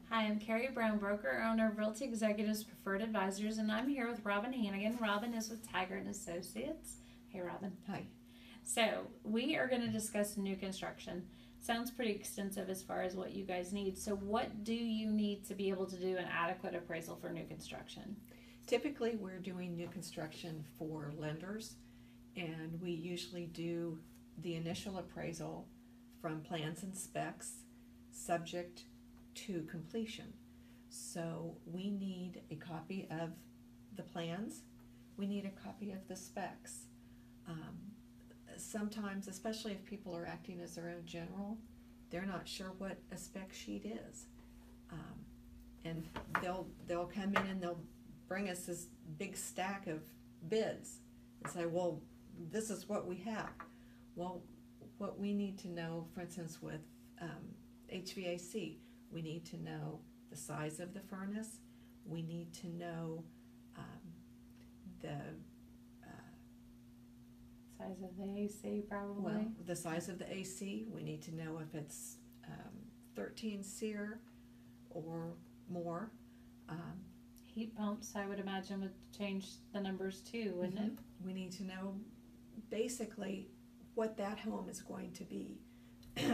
Hi, I'm Carrie Brown, broker, owner of Realty Executives Preferred Advisors, and I'm here with Robin Hannigan. Robin is with Taggart and Associates. Hey, Robin. Hi. So we are going to discuss new construction. Sounds pretty extensive as far as what you guys need. So what do you need to be able to do an adequate appraisal for new construction? Typically, we're doing new construction for lenders, and we usually do the initial appraisal from plans and specs, subject to completion. So we need a copy of the plans, we need a copy of the specs. Sometimes, especially if people are acting as their own general, they're not sure what a spec sheet is. And they'll come in and they'll bring us this big stack of bids and say, well, this is what we have. Well, what we need to know, for instance, with HVAC, we need to know the size of the furnace, we need to know the Size of the AC, probably. well, the size of the AC, we need to know if it's 13 SEER or more. Heat pumps, I would imagine, would change the numbers too, wouldn't it? We need to know basically what that home is going to be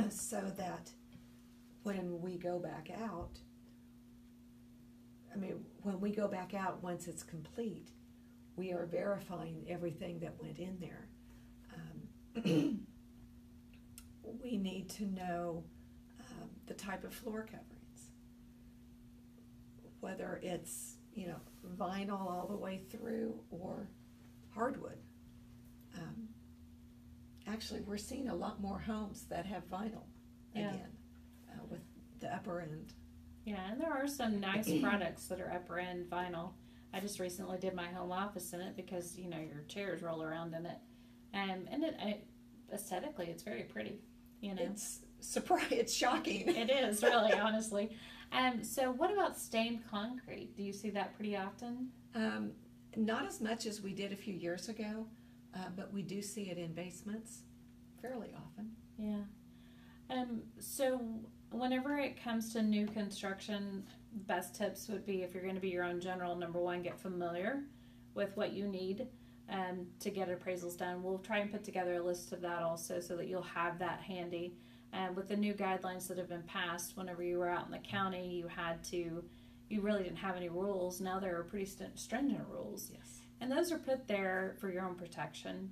so that when we go back out, when we go back out once it's complete, we are verifying everything that went in there. We need to know the type of floor coverings, whether it's vinyl all the way through or hardwood. Actually, we're seeing a lot more homes that have vinyl again with the upper end. Yeah, and there are some nice products that are upper end vinyl. I just recently did my home office in it because your chairs roll around in it, and aesthetically it's very pretty. It's it's shocking. It is really, honestly. So what about stained concrete? Do you see that pretty often? Not as much as we did a few years ago, but we do see it in basements fairly often. Yeah. So whenever it comes to new construction, best tips would be, if you're going to be your own general, number one, get familiar with what you need to get appraisals done. We'll try and put together a list of that also so that you'll have that handy. With the new guidelines that have been passed, whenever you were out in the county, you really didn't have any rules. Now there are pretty stringent rules. Yes. And those are put there for your own protection.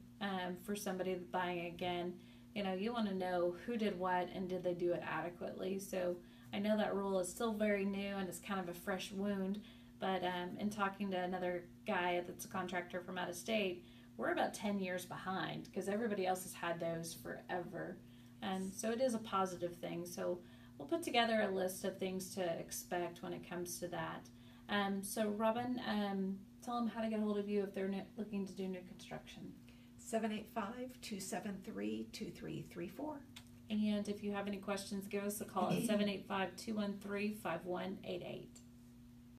For somebody buying again, you want to know who did what and did they do it adequately. So I know that rule is still very new and it's kind of a fresh wound, but in talking to another guy that's a contractor from out of state, we're about 10 years behind because everybody else has had those forever. And so it is a positive thing. So we'll put together a list of things to expect when it comes to that. So Robin, tell them how to get a hold of you if they're looking to do new construction. 785-273-2334. And if you have any questions, give us a call at 785-213-5188.